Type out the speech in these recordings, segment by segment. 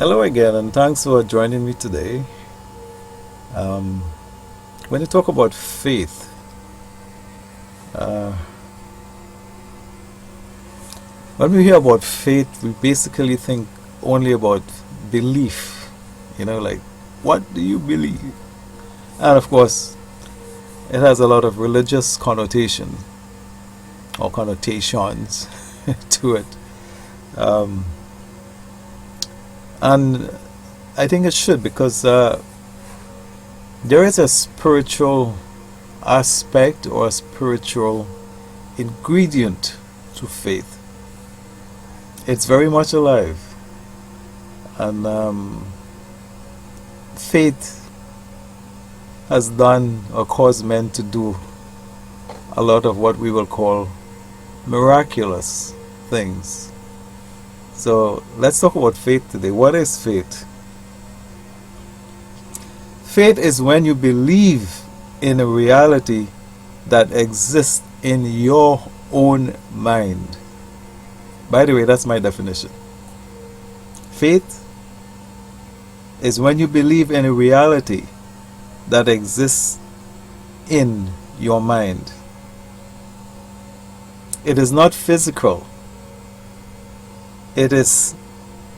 Hello again, and thanks for joining me today. Um, when you talk about faith, uh, when we hear about faith, we basically think only about belief. Like, what do you believe? And of course, it has a lot of religious connotation or connotations to it. Um, and I think it should because there is a spiritual aspect or a spiritual ingredient to faith. It's very much alive. And faith has done or caused men to do a lot of what we will call miraculous things. So let's talk about faith today. What is faith? Faith is when you believe in a reality that exists in your own mind. By the way, that's my definition. Faith is when you believe in a reality that exists in your mind. It is not physical. It is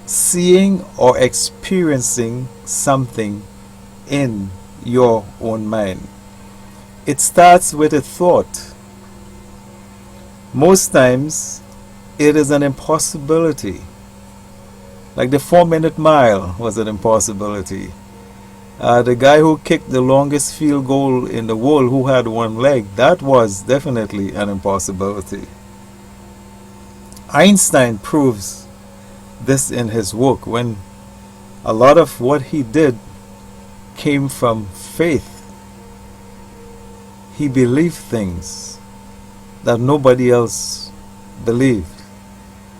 seeing or experiencing something in your own mind. It starts with a thought. Most times, it is an impossibility. Like the 4-minute mile was an impossibility. The guy who kicked the longest field goal in the world who had one leg, that was definitely an impossibility. Einstein proves this in his work when a lot of what he did came from faith. He believed things that nobody else believed,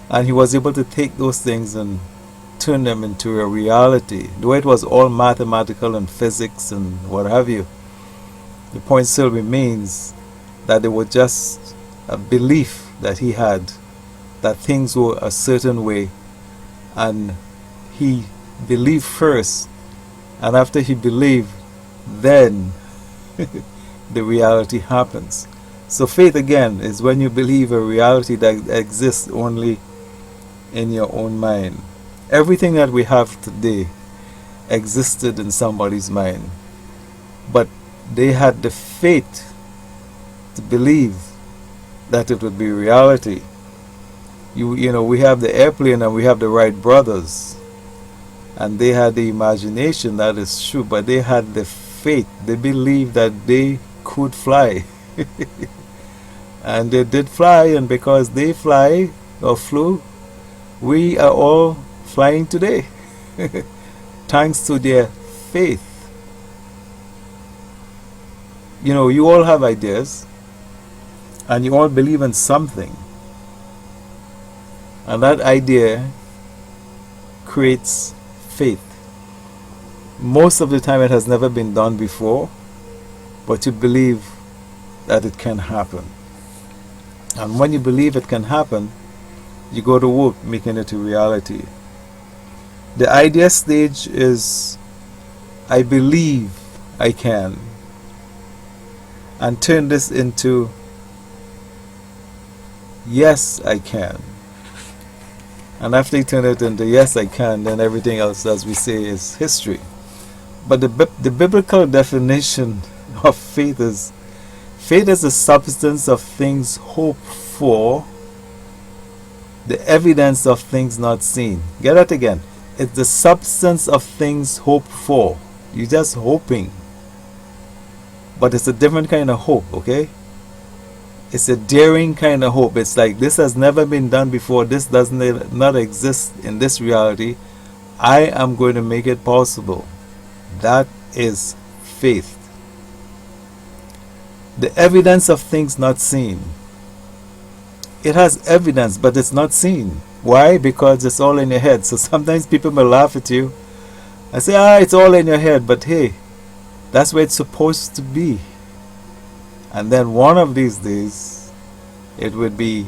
and he was able to take those things and turn them into a reality. Though it was all mathematical and physics and what have you, the point still remains that it was just a belief that he had that things were a certain way, and he believed first, and after he believed, then the reality happens. So faith again is when you believe a reality that exists only in your own mind. Everything that we have today existed in somebody's mind, but they had the faith to believe that it would be reality. We have the airplane and we have the Wright brothers, and they had the imagination, that is true, but they had the faith. They believed that they could fly. And they did fly, and because they fly or flew, we are all flying today. Thanks to their faith. You all have ideas, and you all believe in something. And that idea creates faith. Most of the time it has never been done before, but you believe that it can happen. And when you believe it can happen, you go to work making it a reality. The idea stage is, I believe I can, and turn this into, yes, I can. And after you turn it into yes, I can, then everything else, as we say, is history. But the biblical definition of faith is the substance of things hoped for, the evidence of things not seen. Get that again. It's the substance of things hoped for. You're just hoping. But it's a different kind of hope, okay? It's a daring kind of hope. It's like, this has never been done before. This does not exist in this reality. I am going to make it possible. That is faith. The evidence of things not seen. It has evidence, but it's not seen. Why? Because it's all in your head. So sometimes people may laugh at you and say, it's all in your head. But hey, that's where it's supposed to be. And then one of these days, it would be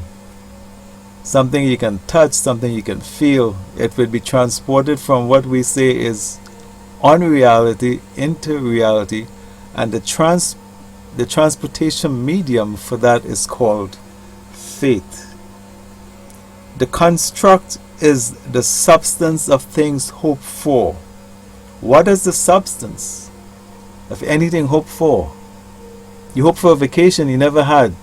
something you can touch, something you can feel. It will be transported from what we say is unreality into reality, and the transportation medium for that is called faith. The construct is the substance of things hoped for. What is the substance of anything hoped for? You hope for a vacation you never had.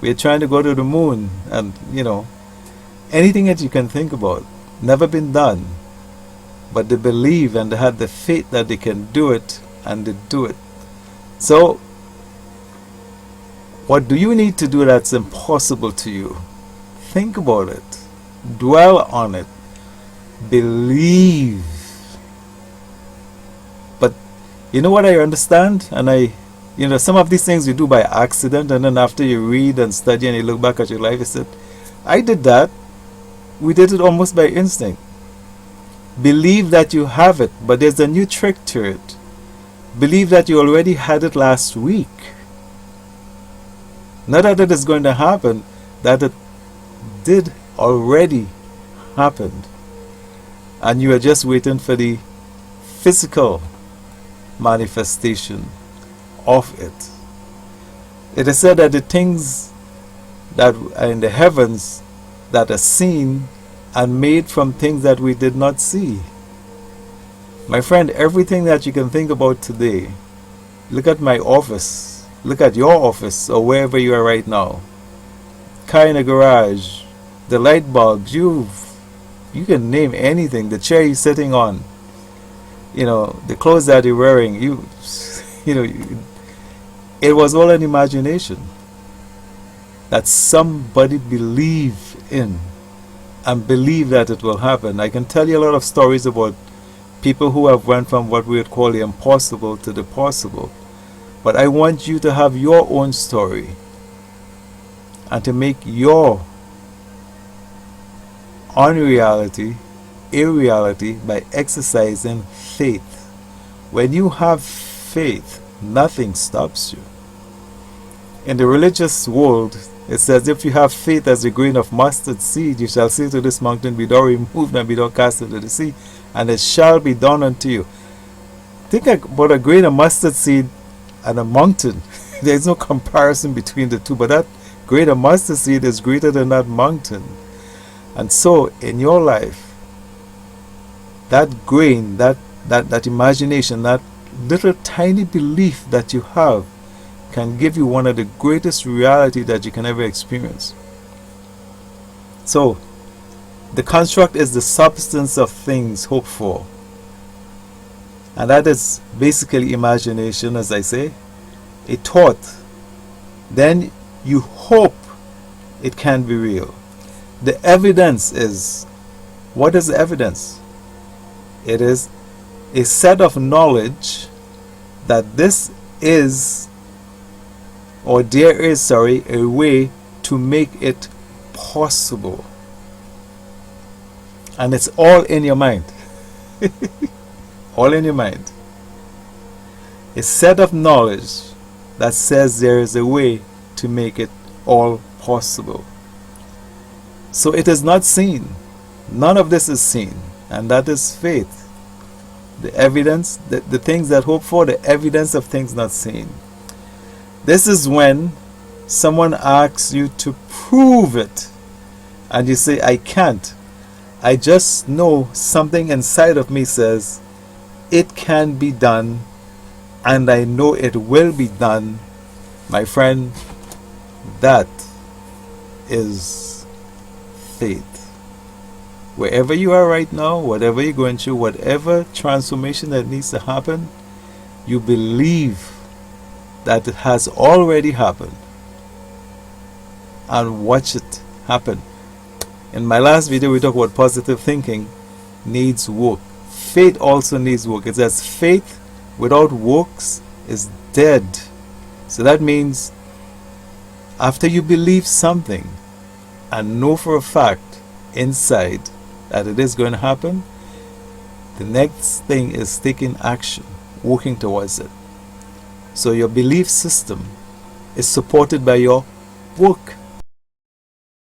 We're trying to go to the moon, and anything that you can think about, never been done. But they believe and they had the faith that they can do it, and they do it. So, what do you need to do that's impossible to you? Think about it. Dwell on it. Believe. But you know what I understand? And some of these things you do by accident, and then after you read and study and you look back at your life, you said, I did that. We did it almost by instinct. Believe that you have it, but there's a new trick to it. Believe that you already had it last week. Not that it is going to happen, that it did already happen. And you are just waiting for the physical manifestation of it. It is said that the things that are in the heavens that are seen and made from things that we did not see. My friend, everything that you can think about today, look at my office, look at your office or wherever you are right now, car in the garage, the light bulbs, you can name anything, the chair you're sitting on, the clothes that you're wearing, it was all an imagination that somebody believed in and believe that it will happen. I can tell you a lot of stories about people who have went from what we would call the impossible to the possible. But I want you to have your own story and to make your unreality a reality by exercising faith. When you have faith, nothing stops you. In the religious world, it says, if you have faith as a grain of mustard seed, you shall say to this mountain, be thou removed and be thou cast into the sea, and it shall be done unto you. Think about a grain of mustard seed and a mountain. There is no comparison between the two, but that grain of mustard seed is greater than that mountain. And so, in your life, that grain, that imagination, that little tiny belief that you have can give you one of the greatest reality that you can ever experience. So, the construct is the substance of things hoped for. And that is basically imagination, as I say, a thought. Then you hope it can be real. The evidence is, what is the evidence? It is a set of knowledge that this is, or there is, a way to make it possible. And it's all in your mind. All in your mind. A set of knowledge that says there is a way to make it all possible. So it is not seen. None of this is seen. And that is faith. The evidence, the things that hope for, the evidence of things not seen. This is when someone asks you to prove it. And you say, I can't. I just know something inside of me says it can be done, and I know it will be done. My friend, that is faith. Wherever you are right now, whatever you're going through, whatever transformation that needs to happen, you believe that it has already happened, and watch it happen. In my last video, we talked about positive thinking needs work. Faith also needs work. It says faith without works is dead. So that means after you believe something and know for a fact inside that it is going to happen, the next thing is taking action, working towards it. So your belief system is supported by your work